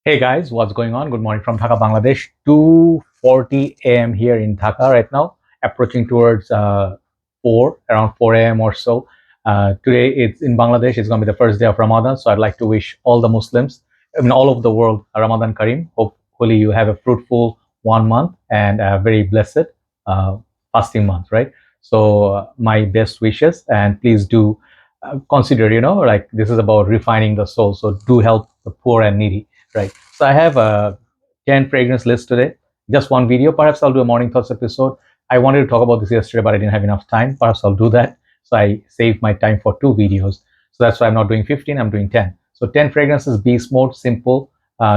Hey guys, what's going on? Good morning from Dhaka, Bangladesh. 2:40 a.m. here in Dhaka right now, approaching towards 4, around 4 a.m. or so. Today it's in Bangladesh. It's going to be the first day of Ramadan, so I'd like to wish all the Muslims, all over the world, a Ramadan Kareem. Hopefully you have a fruitful 1 month and a very blessed uh, fasting month, right? So my best wishes, and please do consider, like this is about refining the soul. So do help the poor and needy. Right. So I have a 10 fragrance list today. Just one video. Perhaps I'll do a morning thoughts episode. I wanted to talk about this yesterday, but I didn't have enough time. Perhaps I'll do that. So I saved my time for 2 videos. So that's why I'm not doing 15, I'm doing 10. So 10 fragrances, beast mode, simple.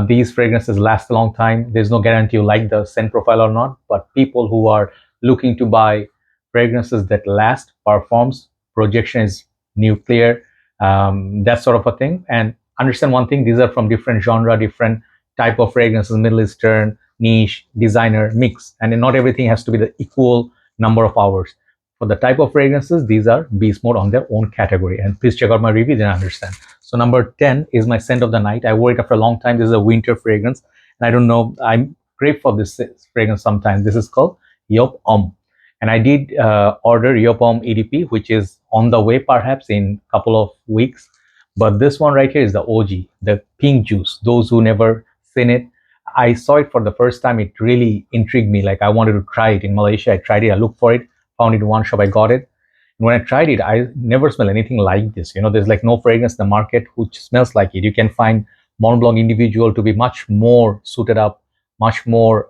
These fragrances last a long time. There's no guarantee you like the scent profile or not, but people who are looking to buy fragrances that last, performs, projection is nuclear, that sort of a thing. And understand one thing, these are from different genre, different type of fragrances, Middle Eastern, niche, designer, mix, and not everything has to be the equal number of hours. For the type of fragrances, these are beast mode on their own category, and please check out my review, then understand. So number 10 is my scent of the night. I wore it after a long time. This is a winter fragrance, and I don't know, I'm crave for this fragrance sometimes. This is called Homme, and I did order Homme EDP, which is on the way perhaps in a couple of weeks. But this one right here is the OG, the pink juice. Those who never seen it, I saw it for the first time. It really intrigued me. Like I wanted to try it in Malaysia. I tried it. I looked for it, found it in one shop. I got it. And when I tried it, I never smelled anything like this. There's like no fragrance in the market which smells like it. You can find Mont Blanc individual to be much more suited up, much more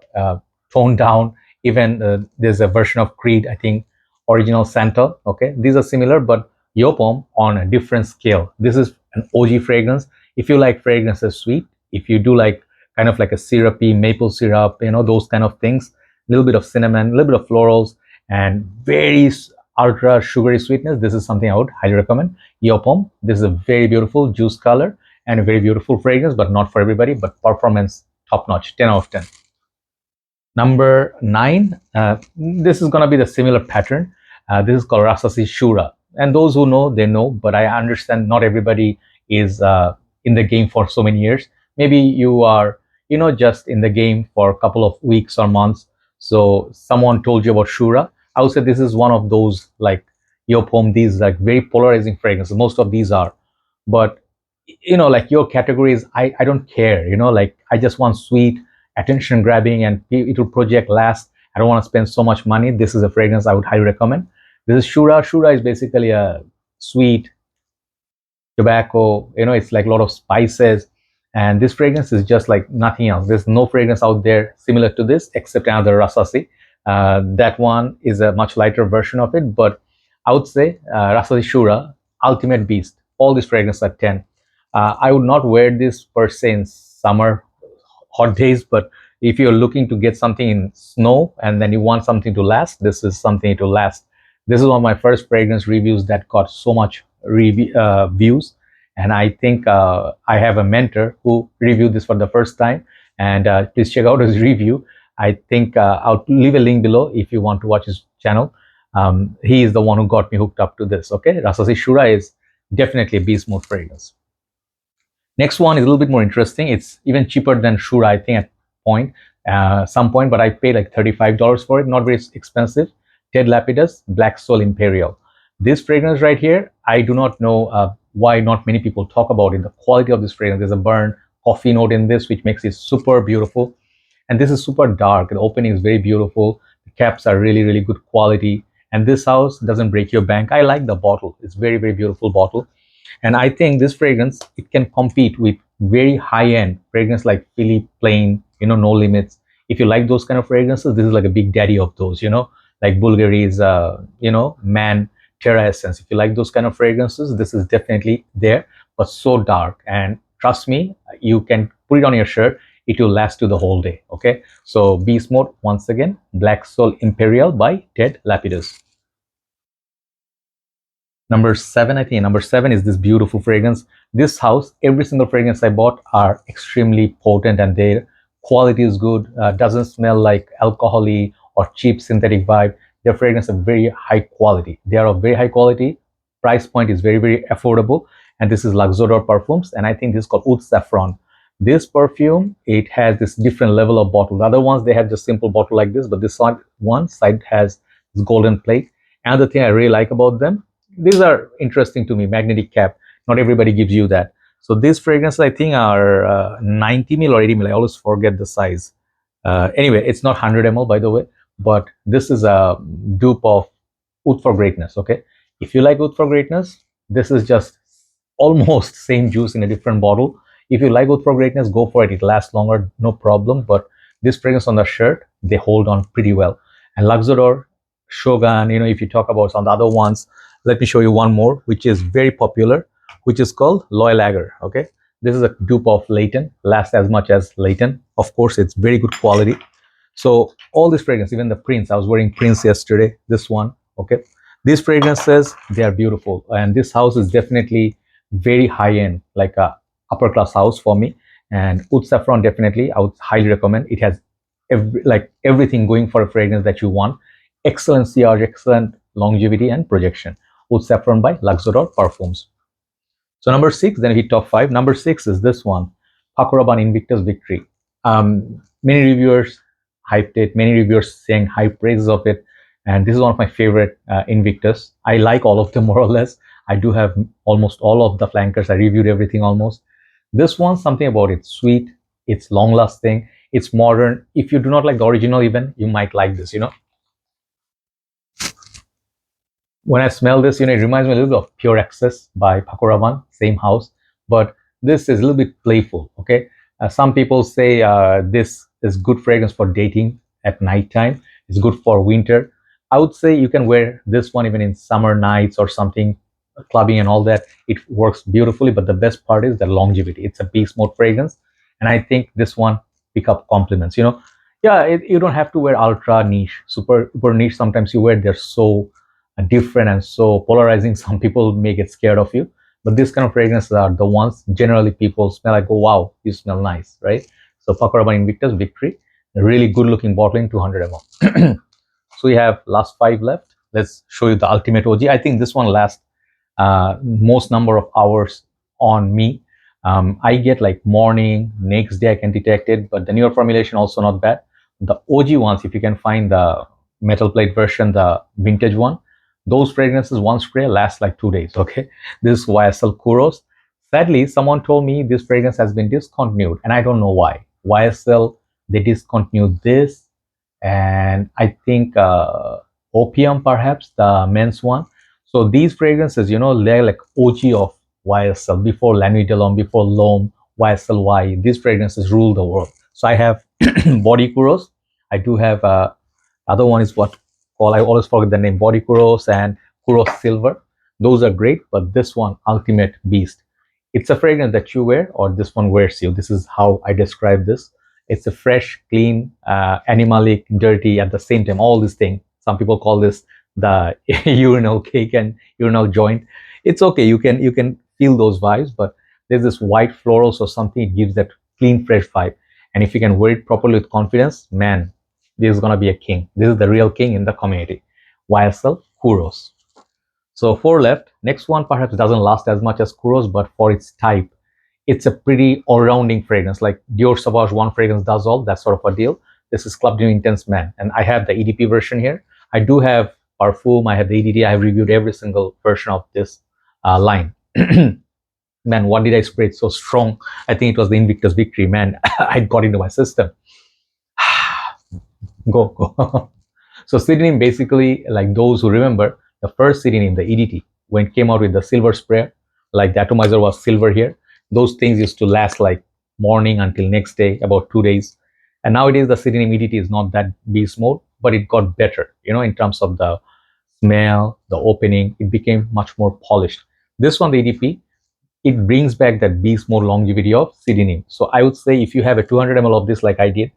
toned down. Even there's a version of Creed, I think, original Santa. Okay, these are similar, but Homme on a different scale. This is an OG fragrance. If you like fragrances sweet, if you do like kind of like a syrupy maple syrup, those kind of things, a little bit of cinnamon, a little bit of florals, and very ultra sugary sweetness, this is something I would highly recommend. Homme. This is a very beautiful juice color and a very beautiful fragrance, but not for everybody, but performance top notch, 10 out of 10. Number 9, this is going to be the similar pattern. This is called Rasasi Shuhrah. And those who know, they know, but I understand not everybody is in the game for so many years. Maybe you are, just in the game for a couple of weeks or months. So someone told you about Shura. I would say this is one of those like Homme, these like very polarizing fragrances. Most of these are, but like your categories, I don't care, like I just want sweet, attention grabbing, and it will project last. I don't want to spend so much money. This is a fragrance I would highly recommend. This is Shura. Shura is basically a sweet tobacco. It's like a lot of spices. And this fragrance is just like nothing else. There's no fragrance out there similar to this except another Rasasi. That one is a much lighter version of it. But I would say Rasasi Shuhrah, ultimate beast. All these fragrances are 10. I would not wear this per se in summer, hot days, but if you're looking to get something in snow and then you want something to last, this is something to last. This is one of my first fragrance reviews that got so much views, and I think I have a mentor who reviewed this for the first time, and please check out his review. I think I'll leave a link below if you want to watch his channel. He is the one who got me hooked up to this. Okay, Rasasi Shuhrah is definitely a beast mode fragrance. Next one is a little bit more interesting. It's even cheaper than Shura, I think, at some point, but I paid like $35 for it. Not very expensive. Ted Lapidus Black Soul Imperial. This fragrance right here, I do not know why not many people talk about it. The quality of this fragrance, there's a burn coffee note in this, which makes it super beautiful. And this is super dark. The opening is very beautiful. The caps are really, really good quality. And this house doesn't break your bank. I like the bottle. It's very, very beautiful bottle. And I think this fragrance, it can compete with very high-end fragrance like Philly Plain, No Limits. If you like those kind of fragrances, this is like a big daddy of those, like Bulgari's, Man Terra Essence. If you like those kind of fragrances, this is definitely there, but so dark. And trust me, you can put it on your shirt. It will last you the whole day, okay? So beast mode, once again, Black Soul Imperial by Ted Lapidus. Number 7, I think number 7 is this beautiful fragrance. This house, every single fragrance I bought are extremely potent and their quality is good. Doesn't smell like alcohol-y or cheap synthetic vibe. Their fragrance are very high quality. They are of very high quality. Price point is very, very affordable. And this is Luxodor Perfumes. And I think this is called Oud Saffron. This perfume, it has this different level of bottle. The other ones, they have just simple bottle like this, but this one side has this golden plate. Another thing I really like about them, these are interesting to me, magnetic cap. Not everybody gives you that. So these fragrances, I think, are 90 ml or 80 ml. I always forget the size. Anyway, it's not 100 ml, by the way, but this is a dupe of Oud for Greatness. Okay, if you like Oud for Greatness, this is just almost same juice in a different bottle. If you like Oud for Greatness, go for it. It lasts longer, no problem. But this fragrance on the shirt, they hold on pretty well. And Luxodor, Shogun, if you talk about some of the other ones, let me show you one more, which is very popular, which is called Loyal Lager. Okay, this is a dupe of Layton, lasts as much as Layton. Of course, it's very good quality. So all these fragrances, even the Prince, I was wearing Prince yesterday, this one. Okay, these fragrances, they are beautiful, and this house is definitely very high end, like a upper class house for me. And Oud Saffron, definitely I would highly recommend. It has everything going for a fragrance that you want. Excellent sillage, excellent longevity and projection. Oud Saffron by Luxodor Parfums. So number 6, then we top 5. Number 6 is this one, Paco Rabanne Invictus Victory. Many reviewers hyped it, many reviewers saying high praises of it, and this is one of my favorite Invictus. I like all of them more or less. I do have almost all of the flankers. I reviewed everything almost. This one, something about it, sweet, it's long lasting, it's modern. If you do not like the original even, you might like this, When I smell this, it reminds me a little bit of Pure Access by Paco Rabanne, same house, but this is a little bit playful, okay? Some people say this is good fragrance for dating at nighttime. It's good for winter. I would say you can wear this one even in summer nights or something, clubbing and all that. It works beautifully, but the best part is the longevity. It's a beast mode fragrance, and I think this one pick up compliments. Yeah, you don't have to wear ultra niche, super niche. Sometimes you wear, they're so different and so polarizing. Some people may get scared of you, but these kind of fragrances are the ones generally people smell like, oh wow, you smell nice, right? So Paco Rabanne Invictus Victory, a really good looking bottle in 200 ml. So we have last 5 left. Let's show you the ultimate OG. I think this one lasts most number of hours on me. I get like morning, next day I can detect it, but the newer formulation also not bad. The OG ones, if you can find the metal plate version, the vintage one, those fragrances, one spray lasts like 2 days. Okay, this is YSL Kouros. Sadly, someone told me this fragrance has been discontinued, and I don't know why. YSL, they discontinued this, and I think Opium, perhaps the men's one. So these fragrances, they're like OG of YSL, before La Nuit de l'Homme, before L'Homme, YSL. These fragrances rule the world. So I have Body Kouros. I do have other one is what called, I always forget the name, Body Kouros and Kouros Silver. Those are great, but this one, Ultimate Beast. It's a fragrance that you wear, or this one wears you. This is how I describe this. It's a fresh, clean, animalic, dirty at the same time. All these things. Some people call this the urinal cake and urinal joint. It's okay. You can feel those vibes, but there's this white florals or something. It gives that clean, fresh vibe. And if you can wear it properly with confidence, man, this is gonna be a king. This is the real king in the community. YSL Kouros. So 4 left. Next one perhaps doesn't last as much as Kouros, but for its type, it's a pretty all-rounding fragrance. Like Dior Sauvage, one fragrance does all, that sort of a deal. This is Club de Nuit Intense Man, and I have the EDP version here. I do have Parfume, I have the EDT. I have reviewed every single version of this line. Man, what did I spray it so strong? I think it was the Invictus Victory. Man, I got into my system. Go. So CDNIM, basically, like those who remember the first CDNIM, the EDT, when it came out with the silver spray, like the atomizer was silver here. Those things used to last like morning until next day, about 2 days. And nowadays the CDNIM EDT is not that beast mode, but it got better, in terms of the smell, the opening. It became much more polished. This one, the EDP, it brings back that beast mode longevity of CDNIM. So I would say if you have a 200 ml of this like I did,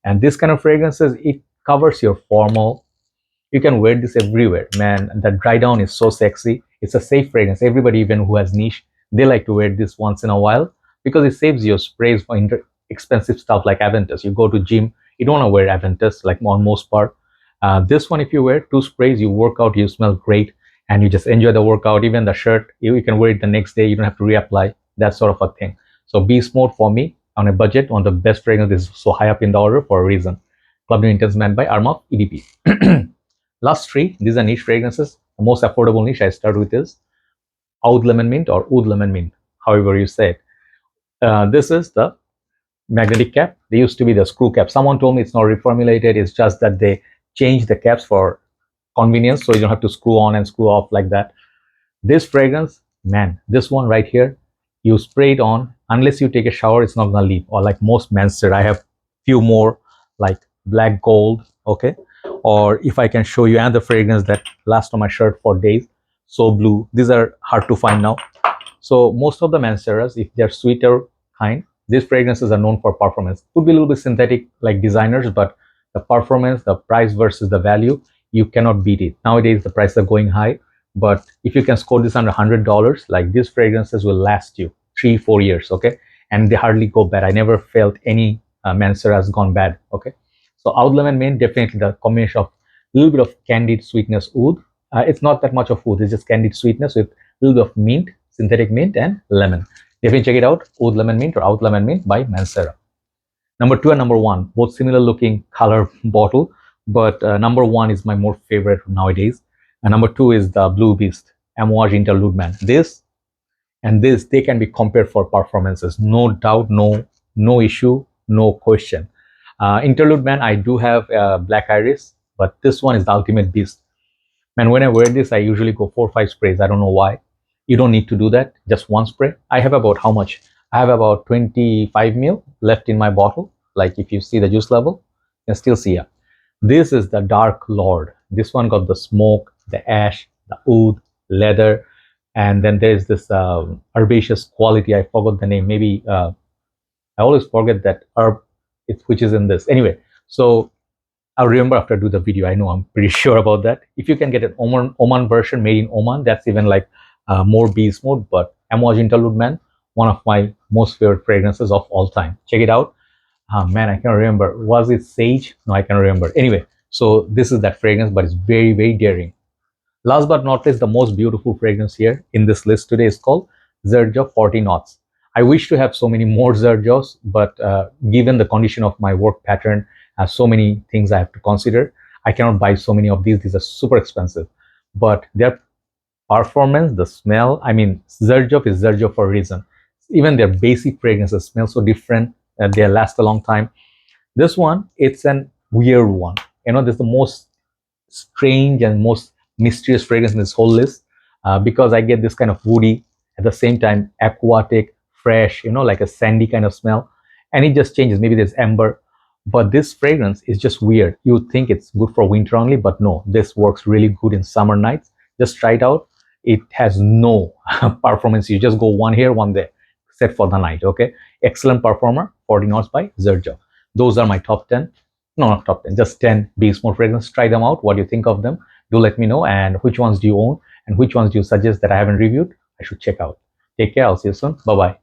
and this kind of fragrances, it covers your formal. You can wear this everywhere, man. The dry down is so sexy. It's a safe fragrance. Everybody, even who has niche, they like to wear this once in a while because it saves your sprays for expensive stuff like Aventus. You go to gym, you don't want to wear Aventus like on most part. This one, if you wear 2 sprays, you work out, you smell great, and you just enjoy the workout. Even the shirt, you can wear it the next day. You don't have to reapply, that sort of a thing. So beast mode for me, on a budget, one of the best fragrances is so high up in the order for a reason. Club New Intense Man by Armaf EDP. Last three, these are niche fragrances. The most affordable niche I start with is Oud Lemon Mint or Oud Lemon Mint, however you say it. This is the magnetic cap. They used to be the screw cap. Someone told me it's not reformulated. It's just that they changed the caps for convenience, so you don't have to screw on and screw off like that. This fragrance, man, this one right here, you spray it on, unless you take a shower, it's not gonna leave. Or like most Mancera, I have few more like black gold, okay? Or if I can show you another fragrance that lasts on my shirt for days, so blue. These are hard to find now. So most of the Manceras, if they're sweeter kind, these fragrances are known for performance. Could be a little bit synthetic like designers, but the performance, the price versus the value, you cannot beat it. Nowadays, the prices are going high, but if you can score this under $100, like these fragrances will last you 3-4 years, okay? And they hardly go bad. I never felt any Mancera has gone bad, okay? So Oud Lemon Mint, definitely the combination of a little bit of candied sweetness oud. It's not that much of oud, it's just candied sweetness with a little bit of mint, synthetic mint and lemon. Definitely check it out, Oud Lemon Mint or Oud Lemon Mint by Mancera. Number 2 and number 1, both similar looking color bottle, but number 1 is my more favorite nowadays. And number 2 is the Blue Beast, Amouage Interlude Man. This and this, they can be compared for performances, no doubt, no issue, no question. Interlude Man, I do have Black Iris, but this one is the ultimate beast. Man, when I wear this, I usually go 4 or 5 sprays. I don't know why. You don't need to do that, just one spray. I have about how much? I have about 25 ml left in my bottle. Like if you see the juice level, you can still see it. This is the Dark Lord. This one got the smoke, the ash, the oud, leather, and then there's this herbaceous quality. I forgot the name. Maybe I always forget that herb, which is in this. Anyway, so I'll remember after I do the video. I know I'm pretty sure about that. If you can get an Oman version made in Oman, that's even like more beast mode. But Amouage Interlude Man, one of my most favorite fragrances of all time. Check it out. Man, I can't remember. Was it Sage? No, I can't remember. Anyway, so this is that fragrance, but it's very, very daring. Last but not least, the most beautiful fragrance here in this list today is called Xerjoff 40 Knots. I wish to have so many more Xerjoffs, but given the condition of my work pattern, so many things I have to consider, I cannot buy so many of these. These are super expensive. But their performance, the smell, I mean, Xerjoff is Xerjoff for a reason. Even their basic fragrances smell so different. They last a long time. This one, it's an weird one. You know, this is the most strange and most mysterious fragrance in this whole list because I get this kind of woody, at the same time aquatic, fresh, you know, like a sandy kind of smell, and it just changes. Maybe there's amber, but this fragrance is just weird. You would think it's good for winter only, but no, this works really good in summer nights. Just try it out. It has no performance. You just go one here, one there, set for the night. Okay, excellent performer. 40 Knots by Xerjoff. Those are my top 10. No, not top 10, just 10 beast mode fragrances. Try them out. What do you think of them? Do let me know. And which ones do you own? And which ones do you suggest that I haven't reviewed? I should check out. Take care. I'll see you soon. Bye-bye.